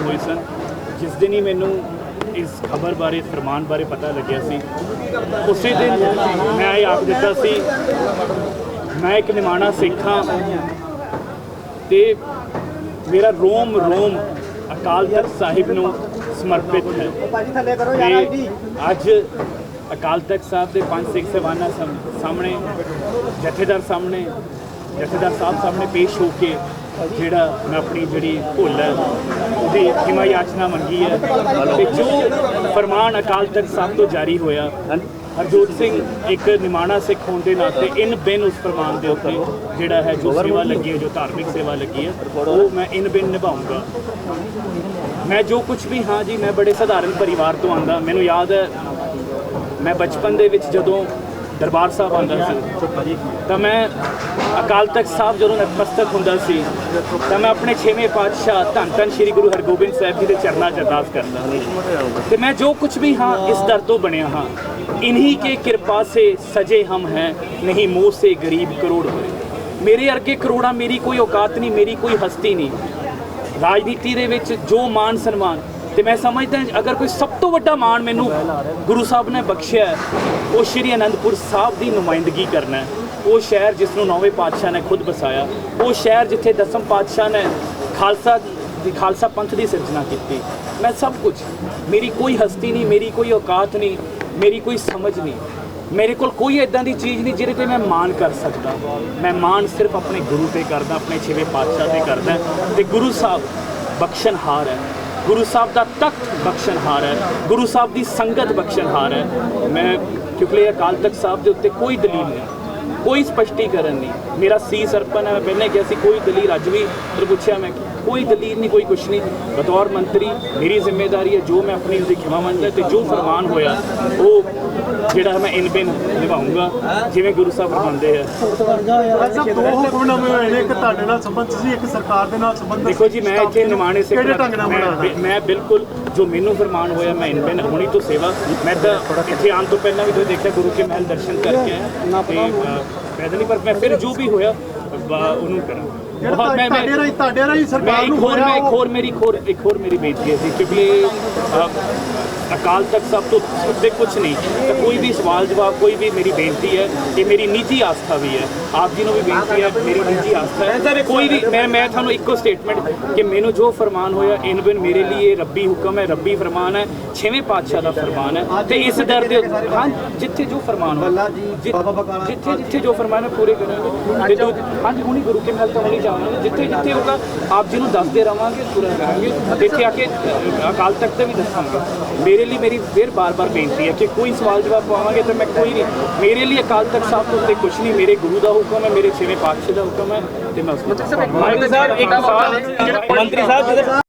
ਹੋਏ ਸਨ। जिस दिन ही मैनू इस खबर बारे फरमान बारे पता लग्या सी, उसी दिन मैं ये आख दिता सी मैं एक निमाणा सिख हाँ ते मेरा रोम रोम अकाल तख्त साहिब नूं समर्पित है। अज अकाल तख्त साहब के 5 सिख सवाना सामने जथेदार साहब सामने पेश होके ਜਿਹੜਾ मैं अपनी जी भुल है ਉਹਦੀ ਖਿਮਾ याचना मंगी है ਤੇ जो फरमान अकाल तख्त साहब तो जारी होया हरजोत सिंह एक निमाणा सिख होने के नाते इन बिन उस फरमान के उत्ते जिहड़ा है जो सेवा लगी है, जो धार्मिक सेवा लगी है, वो मैं इन बिन निभाऊँगा। मैं जो कुछ भी हाँ जी, मैं बड़े साधारण परिवार तो आंदा। मैनूं याद है मैं बचपन दे विच जदों दरबार साहब आंदा सी तो मैं अकाल तख्त साहब जो नतमस्तक हुंदा सी तो मैं अपने 6वें पातशाह धन धन श्री गुरु हरगोबिंद साहब जी के चरणों च अरदास करता तो मैं जो कुछ भी हाँ इस दर तो बनया हाँ, इन्हीं के कृपा से सजे हम हैं, नहीं मोह से गरीब करोड़ हुए। मेरे अरगे करोड़ा मेरी कोई औकात नहीं, मेरी कोई हस्ती नहीं। राजनीति दे विच जो मान सन्मान तो मैं समझदा अगर कोई सब तो वड्डा मान मैनू गुरु साहब ने बख्शिया है वो श्री आनंदपुर साहब की नुमाइंदगी करना है। वो शहर जिसनों 9वें पातशाह ने खुद बसाया, वो शहर जिथे 10वें पातशाह ने खालसा पंथ की सिरजना की। मैं सब कुछ, मेरी कोई हस्ती नहीं, मेरी कोई औकात नहीं, मेरी कोई समझ नहीं, मेरे को कोई इदां दी चीज़ नहीं जिहदे ते मैं मान कर सकता। मैं मान सिर्फ अपने गुरु ते करदा, अपने 6वें पातशाह ते करदा ते गुरु साहब बख्शनहार है, गुरु साहब का तख्त बख्शनहार है, गुरु साहब की संगत बख्शनहार है। मैं क्योंकि अकाल तख्त साहब के उत्ते कोई दलील नहीं, कोई स्पष्टीकरण नहीं। मेरा सीस अर्पण है, मैं पहले किया सी कोई दलील, अज भी फिर पूछा मैं कोई दलील नहीं, कोई कुछ नहीं। बतौर मंत्री मेरी जिम्मेदारी है जो मैं अपनी उसकी खिमा मंगदा ते जो फरमान होया वो जिहड़ा मैं इन बिन निभाऊंगा जिवें गुरु साहब फरमाते हैं। देखो जी मैं इतने निमाणे से मैं बिल्कुल जो मैनू फरमान होया मैं इन बिन होनी तो सेवा। मैं तो इतने आने तो पहला भी तो देखा गुरु के महल दर्शन करके आया पैदल नहीं, पर मैं फिर जो भी होया उन्होंने करा। एक और मेरी बेनती है क्योंकि अकाल तख्त साहब तो सुनते कुछ नहीं तो कोई भी सवाल जवाब कोई भी मेरी बेनती है, ये मेरी निजी आस्था भी है, आप जी को भी बेनती है, मेरी निजी आस्था है। कोई भी मैं थानू एको स्टेटमेंट कि मैनू जो फरमान होया इन बिन मेरे लिए रब्बी हुक्म है, रब्बी फरमान है, 6वें पातशाह का फरमान है। तो इस दर दे हाँ जिथे जो फरमान हो जिथे जिथे जो फरमान है पूरे करेंगे। हाँ जी हुणी गुरु के महल तो होनी जावांगे, जिथे जिथे होगा आप जी को दसते रहांगे, पूरा करांगे। इत्थे आके अकाल तख्त का भी दसांगा। मेरे लिए मेरी फिर बार बार बेनती है कि कोई सवाल जवाब पावांगे तो मैं कोई नहीं, मेरे लिए अकाल तख्त साहब तो कुछ नहीं, मेरे गुरु का हुक्म है, मेरे 6वें पातशाह का हुक्म है। तो मैं उसको मंत्री साहब